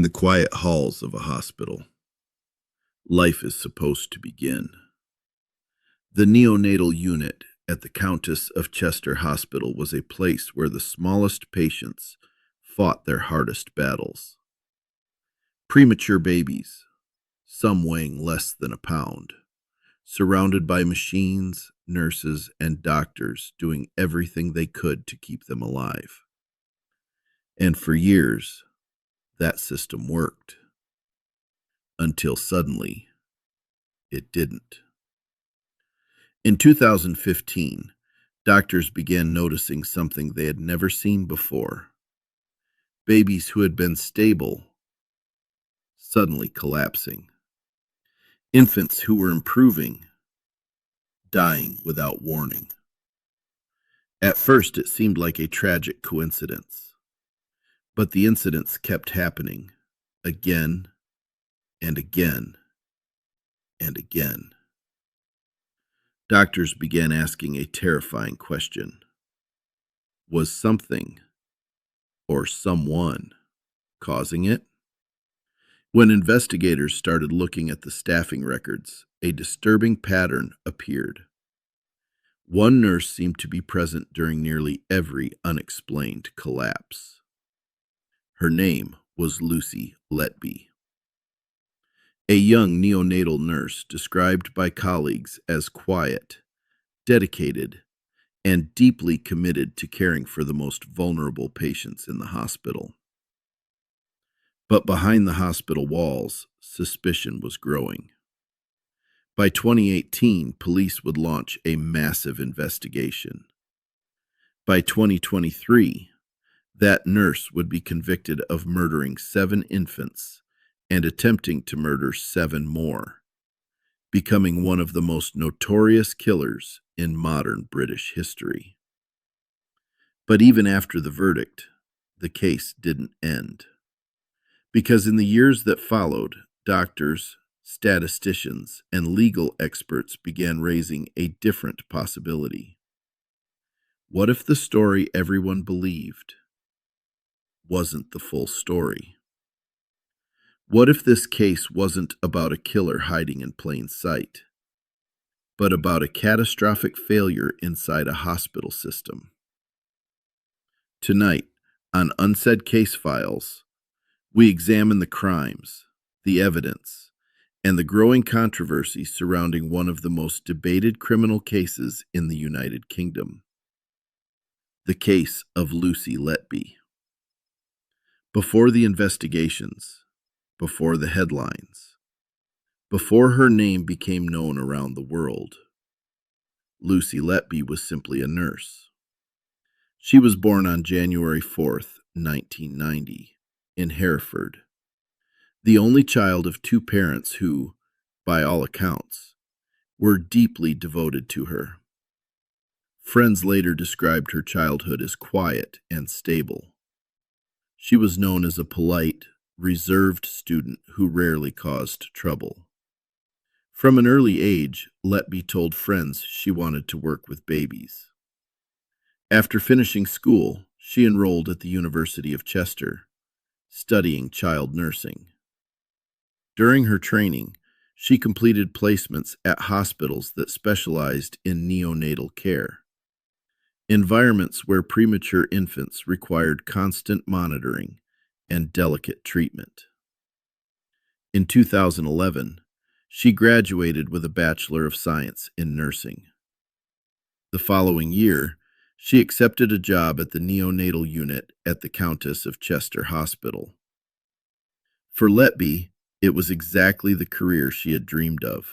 the quiet halls of a hospital, life is supposed to begin. The neonatal unit at the Countess of Chester Hospital was a place where the smallest patients fought their hardest battles. Premature babies, some weighing less than a pound, surrounded by machines, nurses, and doctors doing everything they could to keep them alive. And for years, that system worked. Until suddenly, it didn't. In 2015, doctors began noticing something they had never seen before. Babies who had been stable suddenly collapsing. Infants who were improving, dying without warning. At first, it seemed like a tragic coincidence, but the incidents kept happening again and again and again. Doctors began asking a terrifying question. Was something or someone causing it? When investigators started looking at the staffing records, a disturbing pattern appeared. One nurse seemed to be present during nearly every unexplained collapse. Her name was Lucy Letby. A young neonatal nurse described by colleagues as quiet, dedicated, and deeply committed to caring for the most vulnerable patients in the hospital. But behind the hospital walls, suspicion was growing. By 2018, police would launch a massive investigation. By 2023, that nurse would be convicted of murdering 7 infants and attempting to murder 7 more, becoming one of the most notorious killers in modern British history. But even after the verdict, the case didn't end. Because in the years that followed, doctors, statisticians, and legal experts began raising a different possibility. What if the story everyone believed wasn't the full story? What if this case wasn't about a killer hiding in plain sight, but about a catastrophic failure inside a hospital system? Tonight, on Unsaid Case Files, we examine the crimes, the evidence, and the growing controversy surrounding one of the most debated criminal cases in the United Kingdom, the case of Lucy Letby. Before the investigations, before the headlines, before her name became known around the world, Lucy Letby was simply a nurse. She was born on January 4th, 1990, in Hereford, the only child of 2 parents who, by all accounts, were deeply devoted to her. Friends later described her childhood as quiet and stable. She was known as a polite, reserved student who rarely caused trouble. From an early age, Letby told friends she wanted to work with babies. After finishing school, she enrolled at the University of Chester, studying child nursing. During her training, she completed placements at hospitals that specialized in neonatal care, environments where premature infants required constant monitoring and delicate treatment. In 2011, she graduated with a Bachelor of Science in Nursing. The following year, she accepted a job at the neonatal unit at the Countess of Chester Hospital. For Letby, it was exactly the career she had dreamed of.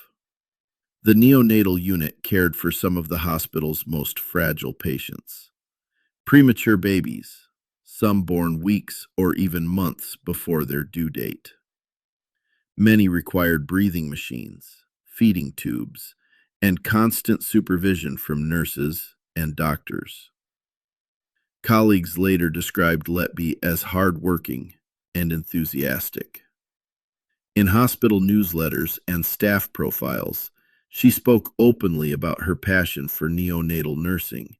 The neonatal unit cared for some of the hospital's most fragile patients, premature babies, some born weeks or even months before their due date. Many required breathing machines, feeding tubes, and constant supervision from nurses and doctors. Colleagues later described Letby as hardworking and enthusiastic. In hospital newsletters and staff profiles, she spoke openly about her passion for neonatal nursing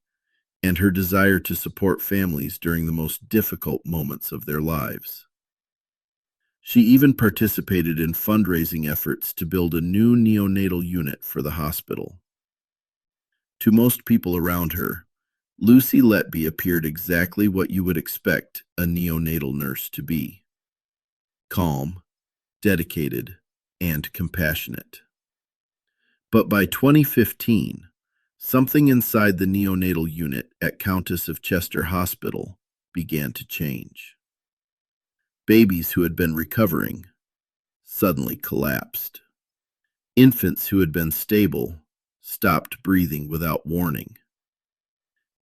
and her desire to support families during the most difficult moments of their lives. She even participated in fundraising efforts to build a new neonatal unit for the hospital. To most people around her, Lucy Letby appeared exactly what you would expect a neonatal nurse to be: calm, dedicated, and compassionate. But by 2015, something inside the neonatal unit at Countess of Chester Hospital began to change. Babies who had been recovering suddenly collapsed. Infants who had been stable stopped breathing without warning.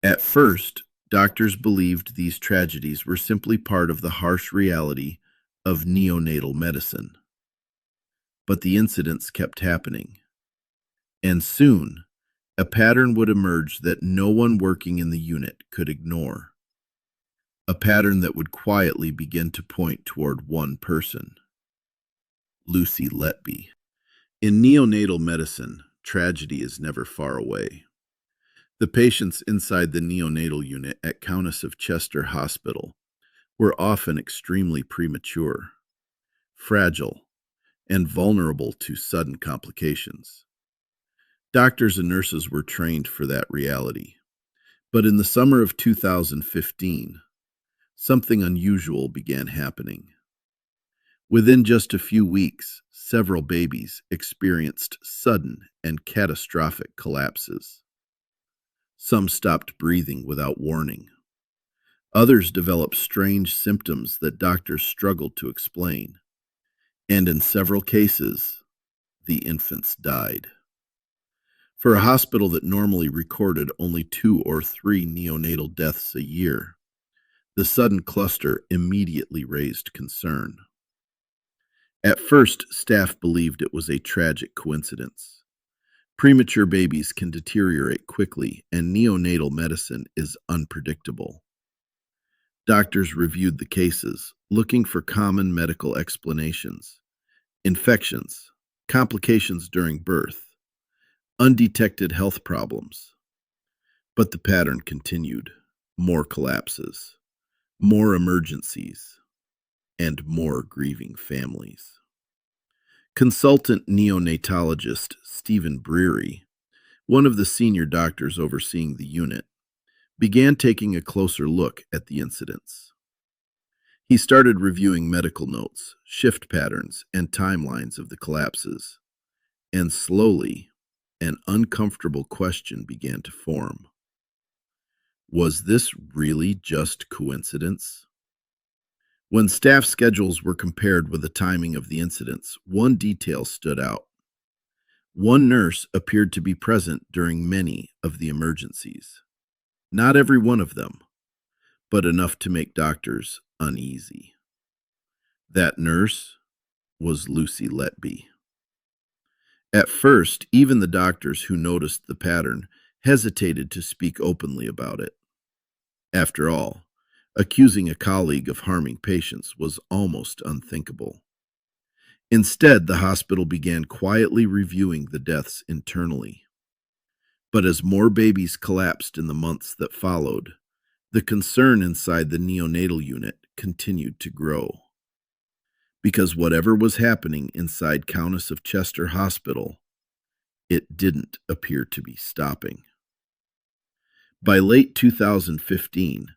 At first, doctors believed these tragedies were simply part of the harsh reality of neonatal medicine. But the incidents kept happening, and soon, a pattern would emerge that no one working in the unit could ignore. A pattern that would quietly begin to point toward one person: Lucy Letby. In neonatal medicine, tragedy is never far away. The patients inside the neonatal unit at Countess of Chester Hospital were often extremely premature, fragile, and vulnerable to sudden complications. Doctors and nurses were trained for that reality. But in the summer of 2015, something unusual began happening. Within just a few weeks, several babies experienced sudden and catastrophic collapses. Some stopped breathing without warning. Others developed strange symptoms that doctors struggled to explain. And in several cases, the infants died. For a hospital that normally recorded only 2 or 3 neonatal deaths a year, the sudden cluster immediately raised concern. At first, staff believed it was a tragic coincidence. Premature babies can deteriorate quickly, and neonatal medicine is unpredictable. Doctors reviewed the cases, looking for common medical explanations: infections, complications during birth, undetected health problems. But the pattern continued: more collapses, more emergencies, and more grieving families. Consultant neonatologist Stephen Breary, one of the senior doctors overseeing the unit, began taking a closer look at the incidents. He started reviewing medical notes, shift patterns, and timelines of the collapses, and slowly, an uncomfortable question began to form. Was this really just coincidence? When staff schedules were compared with the timing of the incidents, one detail stood out. One nurse appeared to be present during many of the emergencies. Not every one of them, but enough to make doctors uneasy. That nurse was Lucy Letby. At first, even the doctors who noticed the pattern hesitated to speak openly about it. After all, accusing a colleague of harming patients was almost unthinkable. Instead, the hospital began quietly reviewing the deaths internally. But as more babies collapsed in the months that followed, the concern inside the neonatal unit continued to grow. Because whatever was happening inside Countess of Chester Hospital, it didn't appear to be stopping. By late 2015,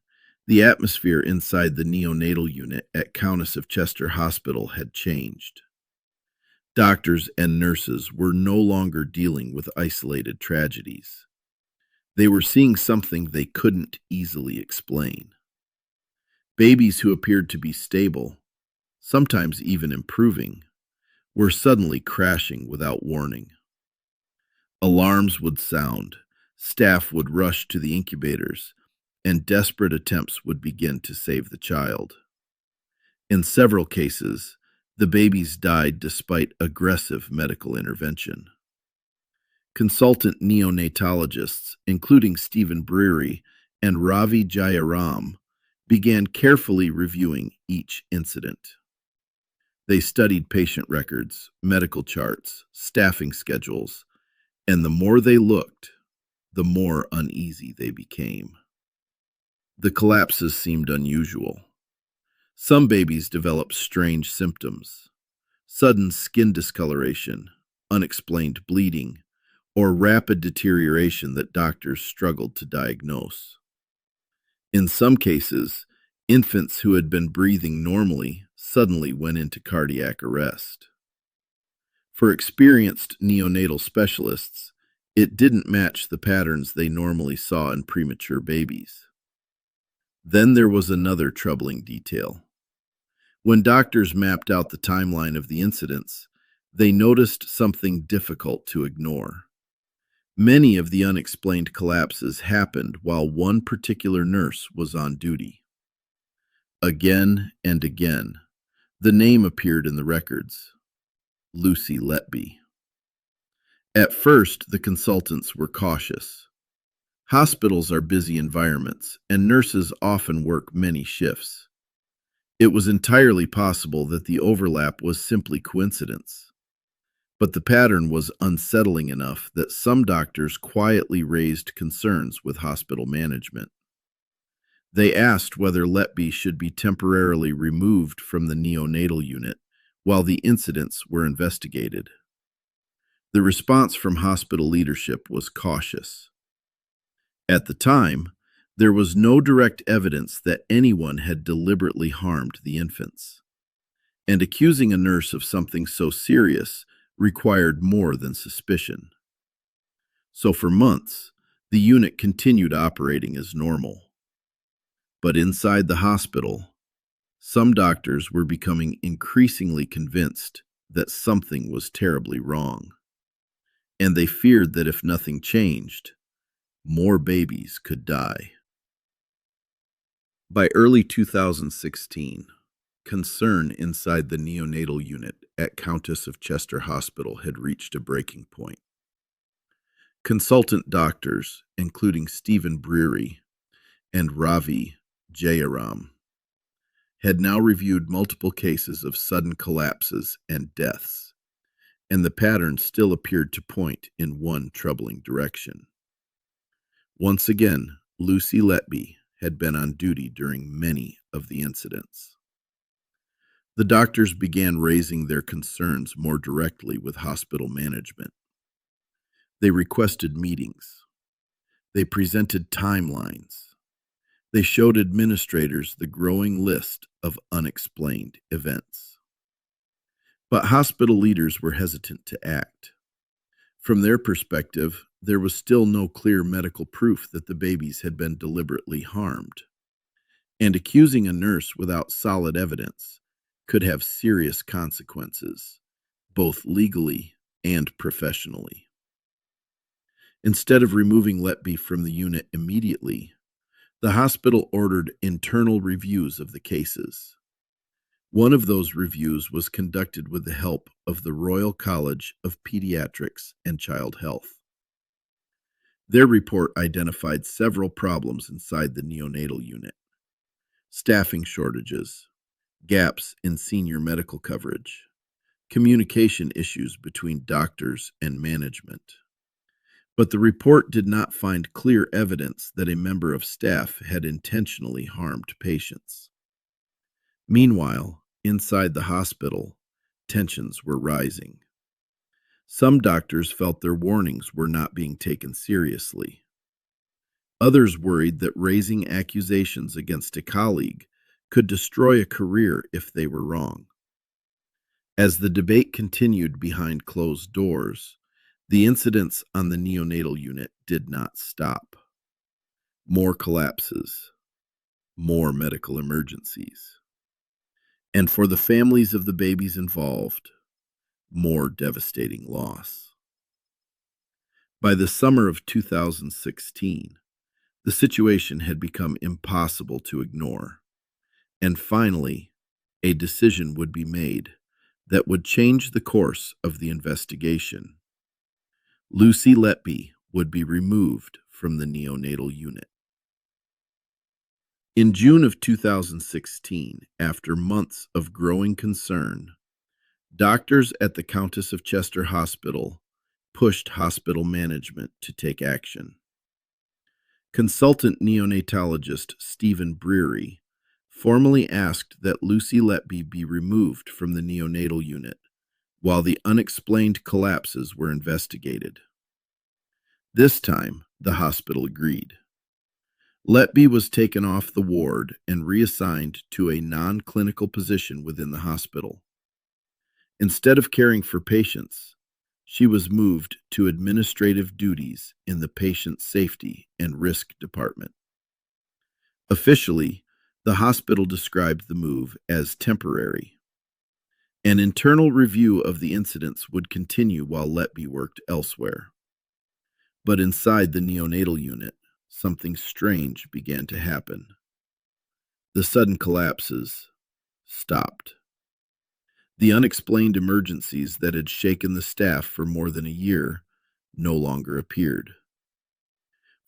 the atmosphere inside the neonatal unit at Countess of Chester Hospital had changed. Doctors and nurses were no longer dealing with isolated tragedies. They were seeing something they couldn't easily explain. Babies who appeared to be stable, sometimes even improving, were suddenly crashing without warning. Alarms would sound, staff would rush to the incubators, and desperate attempts would begin to save the child. In several cases, the babies died despite aggressive medical intervention. Consultant neonatologists, including Stephen Breary and Ravi Jayaram, began carefully reviewing each incident. They studied patient records, medical charts, staffing schedules, and the more they looked, the more uneasy they became. The collapses seemed unusual. Some babies develop strange symptoms: sudden skin discoloration, unexplained bleeding, or rapid deterioration that doctors struggled to diagnose. In some cases, infants who had been breathing normally suddenly went into cardiac arrest. For experienced neonatal specialists, it didn't match the patterns they normally saw in premature babies. Then there was another troubling detail. When doctors mapped out the timeline of the incidents, they noticed something difficult to ignore. Many of the unexplained collapses happened while one particular nurse was on duty. Again and again, the name appeared in the records: Lucy Letby. At first, the consultants were cautious. Hospitals are busy environments, and nurses often work many shifts. It was entirely possible that the overlap was simply coincidence. But the pattern was unsettling enough that some doctors quietly raised concerns with hospital management. They asked whether Letby should be temporarily removed from the neonatal unit while the incidents were investigated. The response from hospital leadership was cautious. At the time, there was no direct evidence that anyone had deliberately harmed the infants, and accusing a nurse of something so serious required more than suspicion. So for months, the unit continued operating as normal. But inside the hospital, some doctors were becoming increasingly convinced that something was terribly wrong, and they feared that if nothing changed, more babies could die. By early 2016, concern inside the neonatal unit at Countess of Chester Hospital had reached a breaking point. Consultant doctors, including Stephen Breary and Ravi Jayaram, had now reviewed multiple cases of sudden collapses and deaths, and the pattern still appeared to point in one troubling direction. Once again, Lucy Letby had been on duty during many of the incidents. The doctors began raising their concerns more directly with hospital management. They requested meetings. They presented timelines. They showed administrators the growing list of unexplained events. But hospital leaders were hesitant to act. From their perspective, there was still no clear medical proof that the babies had been deliberately harmed, and accusing a nurse without solid evidence could have serious consequences, both legally and professionally. Instead of removing Letby from the unit immediately, the hospital ordered internal reviews of the cases. One of those reviews was conducted with the help of the Royal College of Pediatrics and Child Health. Their report identified several problems inside the neonatal unit: staffing shortages, gaps in senior medical coverage, communication issues between doctors and management. But the report did not find clear evidence that a member of staff had intentionally harmed patients. Meanwhile, inside the hospital, tensions were rising. Some doctors felt their warnings were not being taken seriously. Others worried that raising accusations against a colleague could destroy a career if they were wrong. As the debate continued behind closed doors, the incidents on the neonatal unit did not stop. More collapses, more medical emergencies, and for the families of the babies involved, more devastating loss. By the summer of 2016, the situation had become impossible to ignore, and finally, a decision would be made that would change the course of the investigation. Lucy Letby would be removed from the neonatal unit. In June of 2016, after months of growing concern, doctors at the Countess of Chester Hospital pushed hospital management to take action. Consultant neonatologist Stephen Breary formally asked that Lucy Letby be removed from the neonatal unit while the unexplained collapses were investigated. This time, the hospital agreed. Letby was taken off the ward and reassigned to a non-clinical position within the hospital. Instead of caring for patients, she was moved to administrative duties in the patient safety and risk department. Officially, the hospital described the move as temporary. An internal review of the incidents would continue while Letby worked elsewhere. But inside the neonatal unit, something strange began to happen. The sudden collapses stopped. The unexplained emergencies that had shaken the staff for more than a year no longer appeared.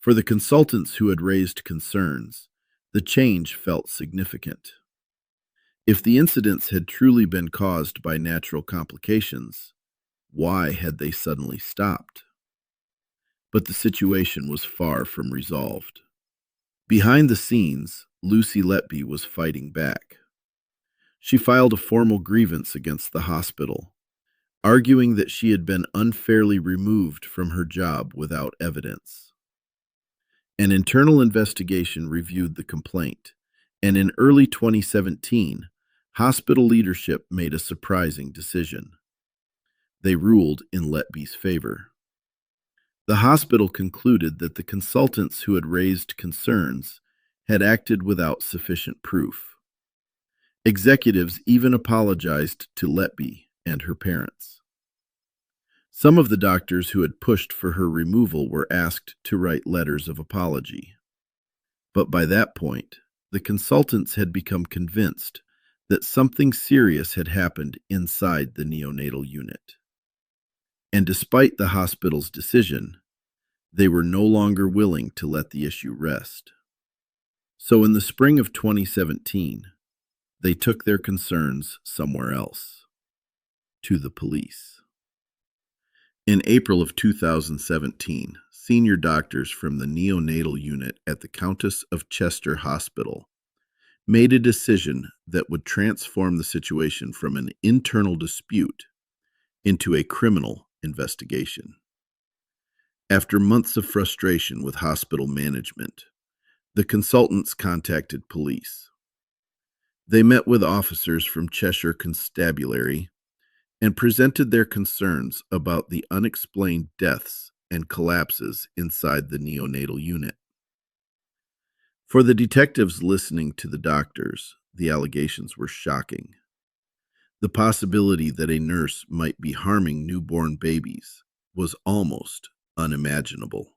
For the consultants who had raised concerns, the change felt significant. If the incidents had truly been caused by natural complications, why had they suddenly stopped? But the situation was far from resolved. Behind the scenes, Lucy Letby was fighting back. She filed a formal grievance against the hospital, arguing that she had been unfairly removed from her job without evidence. An internal investigation reviewed the complaint, and in early 2017, hospital leadership made a surprising decision. They ruled in Letby's favor. The hospital concluded that the consultants who had raised concerns had acted without sufficient proof. Executives even apologized to Letby and her parents. Some of the doctors who had pushed for her removal were asked to write letters of apology. But by that point, the consultants had become convinced that something serious had happened inside the neonatal unit. And despite the hospital's decision, they were no longer willing to let the issue rest. So in the spring of 2017, they took their concerns somewhere else, to the police. In April of 2017, senior doctors from the neonatal unit at the Countess of Chester Hospital made a decision that would transform the situation from an internal dispute into a criminal investigation. After months of frustration with hospital management, the consultants contacted police. They met with officers from Cheshire Constabulary and presented their concerns about the unexplained deaths and collapses inside the neonatal unit. For the detectives listening to the doctors, the allegations were shocking. The possibility that a nurse might be harming newborn babies was almost unimaginable.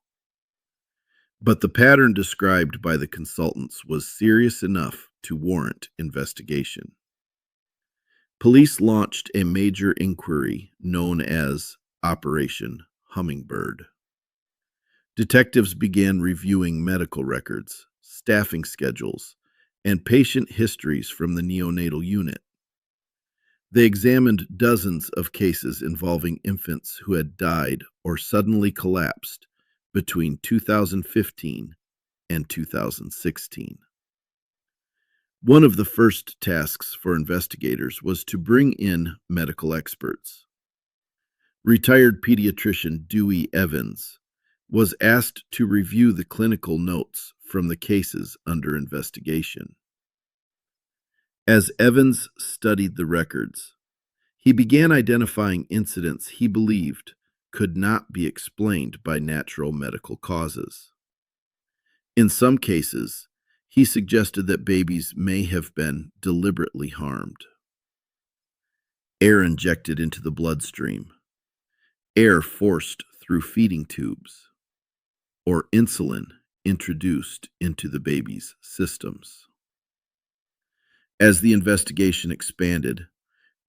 But the pattern described by the consultants was serious enough to warrant investigation. Police launched a major inquiry known as Operation Hummingbird. Detectives began reviewing medical records, staffing schedules, and patient histories from the neonatal unit. They examined dozens of cases involving infants who had died or suddenly collapsed between 2015 and 2016. One of the first tasks for investigators was to bring in medical experts. Retired pediatrician Dewey Evans was asked to review the clinical notes from the cases under investigation. As Evans studied the records, he began identifying incidents he believed could not be explained by natural medical causes. In some cases, he suggested that babies may have been deliberately harmed. Air injected into the bloodstream, air forced through feeding tubes, or insulin introduced into the baby's systems. As the investigation expanded,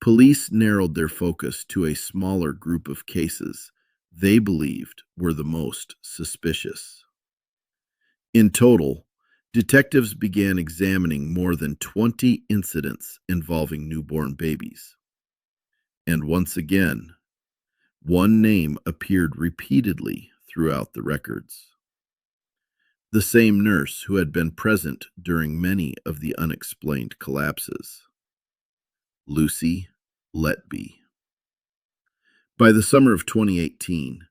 police narrowed their focus to a smaller group of cases they believed were the most suspicious. In total, detectives began examining more than 20 incidents involving newborn babies. And once again, one name appeared repeatedly throughout the records: the same nurse who had been present during many of the unexplained collapses. Lucy Letby. By the summer of 2018,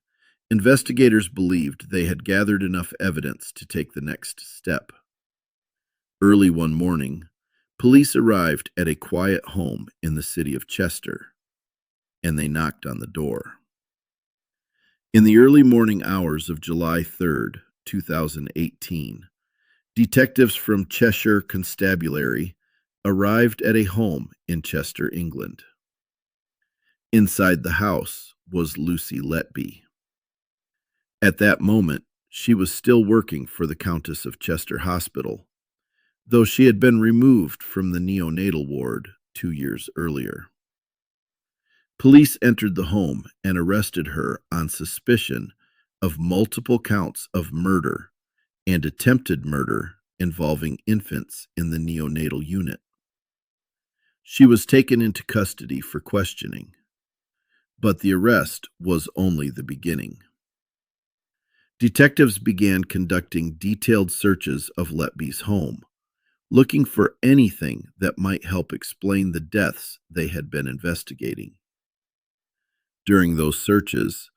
investigators believed they had gathered enough evidence to take the next step. Early one morning, police arrived at a quiet home in the city of Chester, and they knocked on the door. In the early morning hours of July 3rd, 2018, detectives from Cheshire Constabulary arrived at a home in Chester, England. Inside the house was Lucy Letby. At that moment, she was still working for the Countess of Chester Hospital, though she had been removed from the neonatal ward 2 years earlier. Police entered the home and arrested her on suspicion of multiple counts of murder and attempted murder involving infants in the neonatal unit. She was taken into custody for questioning, but the arrest was only the beginning. Detectives began conducting detailed searches of Letby's home, looking for anything that might help explain the deaths they had been investigating. During those searches,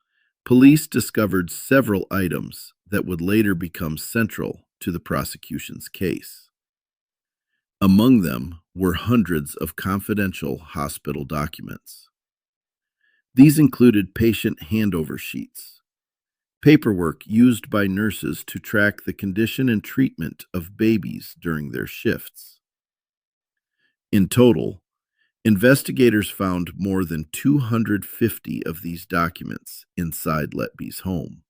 police discovered several items that would later become central to the prosecution's case. Among them were hundreds of confidential hospital documents. These included patient handover sheets, paperwork used by nurses to track the condition and treatment of babies during their shifts. In total, investigators found more than 250 of these documents inside Letby's home.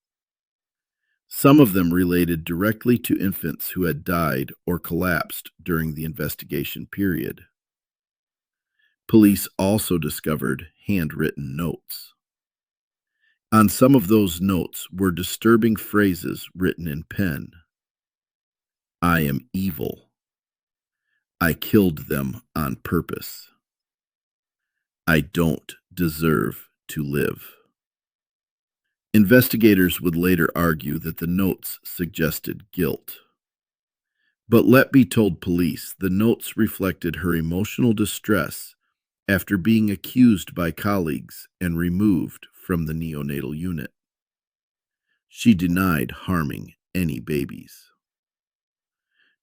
Some of them related directly to infants who had died or collapsed during the investigation period. Police also discovered handwritten notes. On some of those notes were disturbing phrases written in pen. "I am evil. I killed them on purpose. I don't deserve to live." Investigators would later argue that the notes suggested guilt. But Letby told police the notes reflected her emotional distress after being accused by colleagues and removed from the neonatal unit. She denied harming any babies.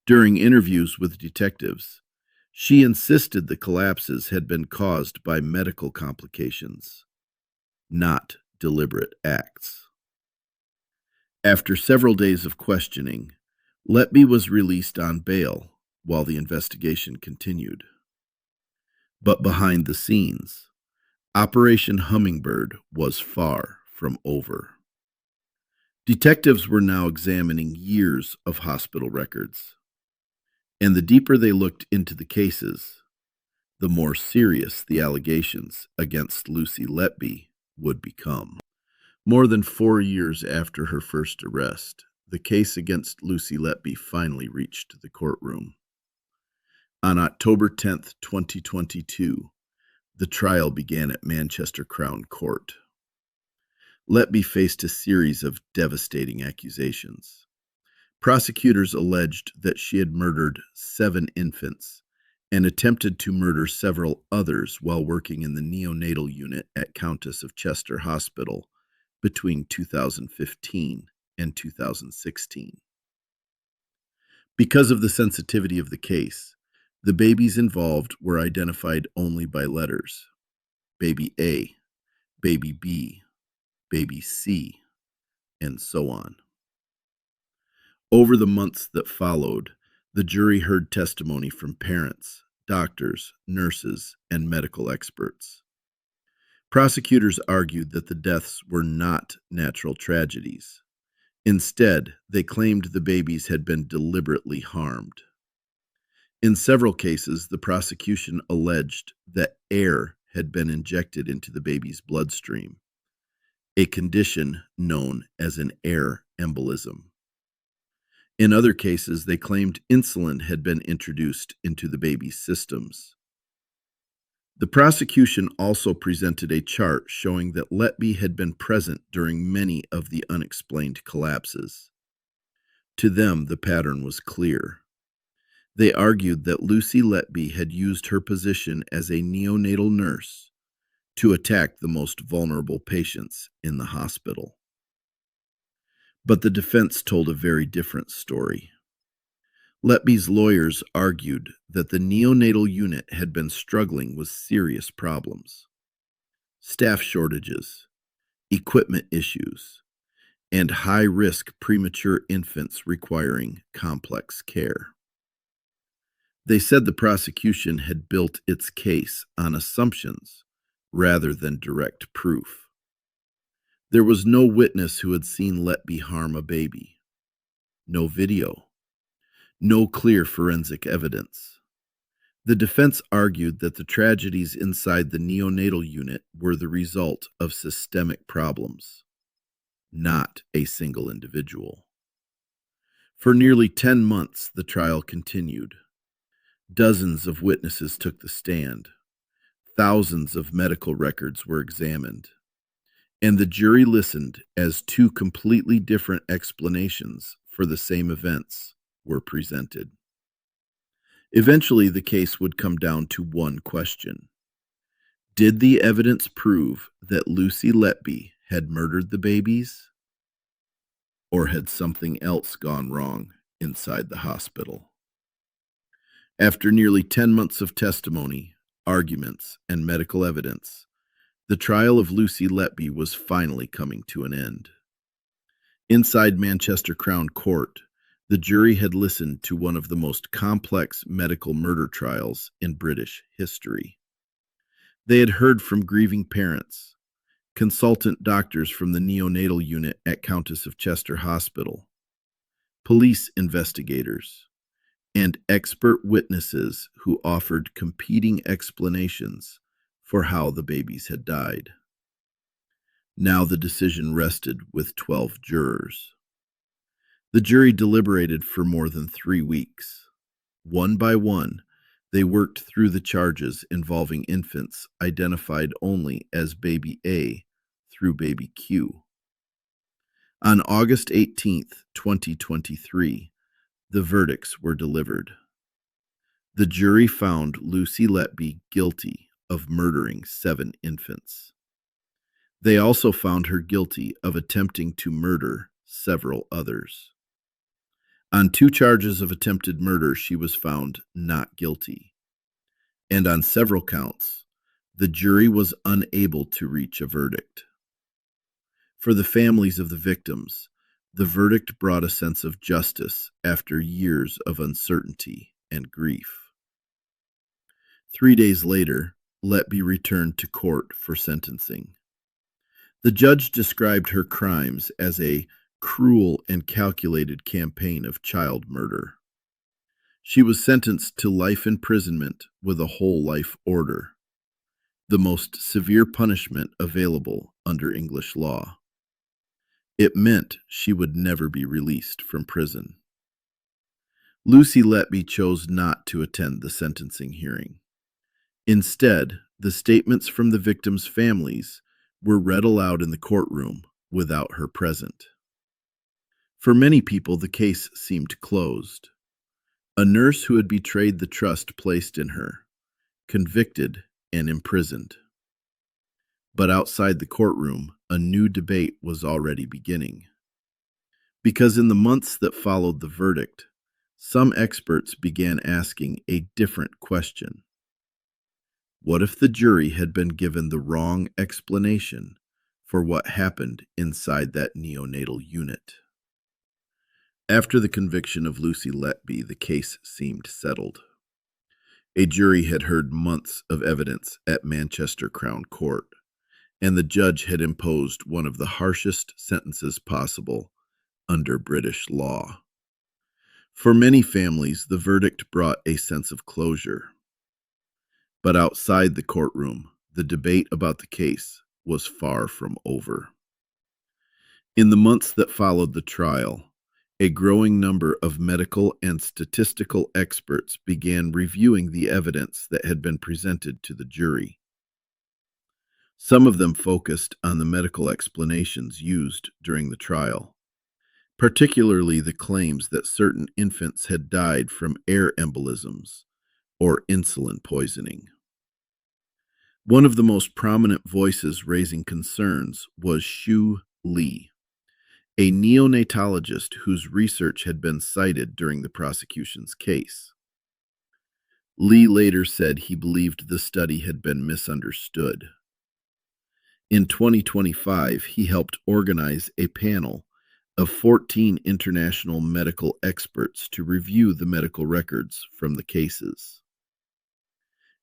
During interviews with detectives, she insisted the collapses had been caused by medical complications, not deliberate acts. After several days of questioning, Letby was released on bail while the investigation continued. But behind the scenes, Operation Hummingbird was far from over. Detectives were now examining years of hospital records, and the deeper they looked into the cases, the more serious the allegations against Lucy Letby would become. More than 4 years after her first arrest, the case against Lucy Letby finally reached the courtroom. On October 10th, 2022, the trial began at Manchester Crown Court. Letby faced a series of devastating accusations. Prosecutors alleged that she had murdered 7 infants and attempted to murder several others while working in the neonatal unit at Countess of Chester Hospital between 2015 and 2016. Because of the sensitivity of the case, the babies involved were identified only by letters: baby A, baby B, baby C, and so on. Over the months that followed, the jury heard testimony from parents, doctors, nurses, and medical experts. Prosecutors argued that the deaths were not natural tragedies. Instead, they claimed the babies had been deliberately harmed. In several cases, the prosecution alleged that air had been injected into the baby's bloodstream, a condition known as an air embolism. In other cases, they claimed insulin had been introduced into the baby's systems. The prosecution also presented a chart showing that Letby had been present during many of the unexplained collapses. To them, the pattern was clear. They argued that Lucy Letby had used her position as a neonatal nurse to attack the most vulnerable patients in the hospital. But the defense told a very different story. Letby's lawyers argued that the neonatal unit had been struggling with serious problems: staff shortages, equipment issues, and high-risk premature infants requiring complex care. They said the prosecution had built its case on assumptions rather than direct proof. There was no witness who had seen Letby harm a baby, no video, no clear forensic evidence. The defense argued that the tragedies inside the neonatal unit were the result of systemic problems, not a single individual. For nearly 10 months, the trial continued. Dozens of witnesses took the stand. Thousands of medical records were examined, and the jury listened as two completely different explanations for the same events were presented. Eventually, the case would come down to one question: did the evidence prove that Lucy Letby had murdered the babies, or had something else gone wrong inside the hospital? After nearly 10 months of testimony, arguments, and medical evidence, the trial of Lucy Letby was finally coming to an end. Inside Manchester Crown Court, the jury had listened to one of the most complex medical murder trials in British history. They had heard from grieving parents, consultant doctors from the neonatal unit at Countess of Chester Hospital, police investigators, and expert witnesses who offered competing explanations for how the babies had died. Now the decision rested with 12 jurors. The jury deliberated for more than 3 weeks. One by one, they worked through the charges involving infants identified only as Baby A through Baby Q. On August 18th, 2023, the verdicts were delivered. The jury found Lucy Letby guilty of murdering 7 infants. They also found her guilty of attempting to murder several others. On 2 charges of attempted murder, she was found not guilty. And on several counts, the jury was unable to reach a verdict. For the families of the victims, the verdict brought a sense of justice after years of uncertainty and grief. 3 days later, Letby returned to court for sentencing. The judge described her crimes as a cruel and calculated campaign of child murder. She was sentenced to life imprisonment with a whole life order, the most severe punishment available under English law. It meant she would never be released from prison. Lucy Letby chose not to attend the sentencing hearing. Instead, the statements from the victims' families were read aloud in the courtroom without her present. For many people, the case seemed closed. A nurse who had betrayed the trust placed in her, convicted and imprisoned. But outside the courtroom, a new debate was already beginning. Because in the months that followed the verdict, some experts began asking a different question. What if the jury had been given the wrong explanation for what happened inside that neonatal unit? After the conviction of Lucy Letby, the case seemed settled. A jury had heard months of evidence at Manchester Crown Court, and the judge had imposed one of the harshest sentences possible under British law. For many families, the verdict brought a sense of closure. But outside the courtroom, the debate about the case was far from over. In the months that followed the trial, a growing number of medical and statistical experts began reviewing the evidence that had been presented to the jury. Some of them focused on the medical explanations used during the trial, particularly the claims that certain infants had died from air embolisms or insulin poisoning. One of the most prominent voices raising concerns was Shu Lee, a neonatologist whose research had been cited during the prosecution's case. Lee later said he believed the study had been misunderstood. In 2025, he helped organize a panel of 14 international medical experts to review the medical records from the cases.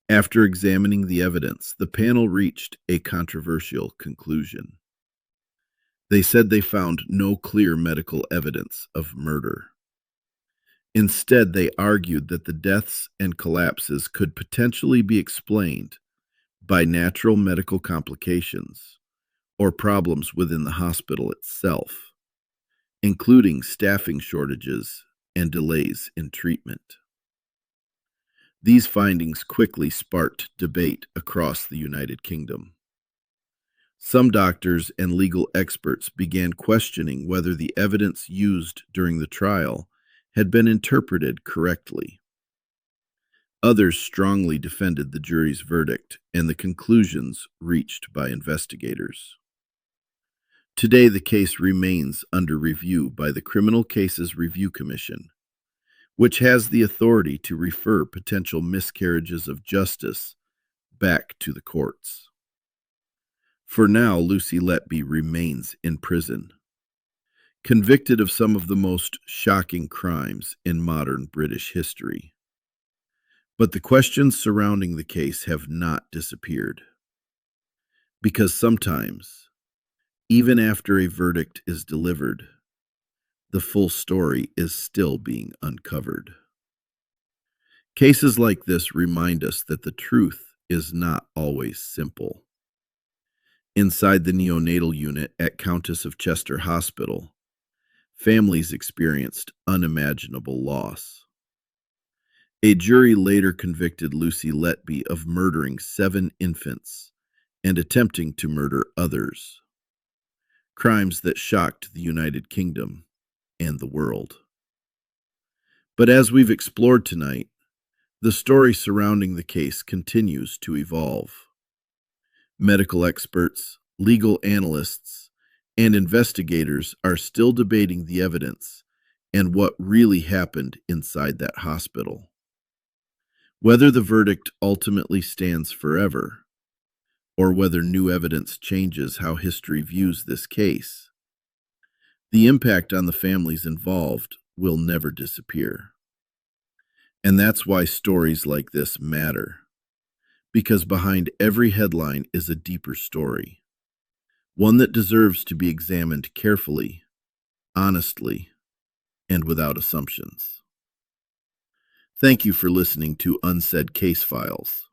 After examining the evidence, the panel reached a controversial conclusion. They said they found no clear medical evidence of murder. Instead, they argued that the deaths and collapses could potentially be explained by natural medical complications or problems within the hospital itself, including staffing shortages and delays in treatment. These findings quickly sparked debate across the United Kingdom. Some doctors and legal experts began questioning whether the evidence used during the trial had been interpreted correctly. Others strongly defended the jury's verdict and the conclusions reached by investigators. Today, the case remains under review by the Criminal Cases Review Commission, which has the authority to refer potential miscarriages of justice back to the courts. For now, Lucy Letby remains in prison, convicted of some of the most shocking crimes in modern British history. But the questions surrounding the case have not disappeared, because sometimes, even after a verdict is delivered, the full story is still being uncovered. Cases like this remind us that the truth is not always simple. Inside the neonatal unit at Countess of Chester Hospital, families experienced unimaginable loss. A jury later convicted Lucy Letby of murdering 7 infants and attempting to murder others, crimes that shocked the United Kingdom and the world. But as we've explored tonight, the story surrounding the case continues to evolve. Medical experts, legal analysts, and investigators are still debating the evidence and what really happened inside that hospital. Whether the verdict ultimately stands forever, or whether new evidence changes how history views this case, the impact on the families involved will never disappear. And that's why stories like this matter, because behind every headline is a deeper story, one that deserves to be examined carefully, honestly, and without assumptions. Thank you for listening to Unsaid Case Files.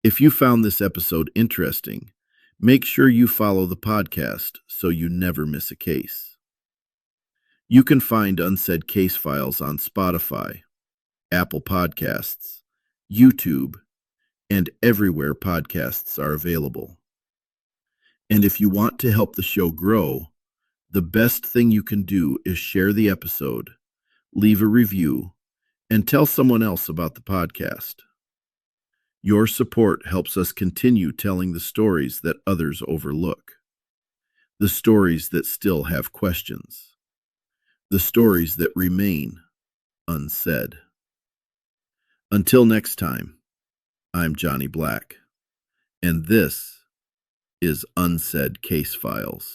If you found this episode interesting, make sure you follow the podcast so you never miss a case. You can find Unsaid Case Files on Spotify, Apple Podcasts, YouTube, and everywhere podcasts are available. And if you want to help the show grow, the best thing you can do is share the episode, leave a review, and tell someone else about the podcast. Your support helps us continue telling the stories that others overlook, the stories that still have questions, the stories that remain unsaid. Until next time, I'm Johnny Black, and this is Unsaid Case Files.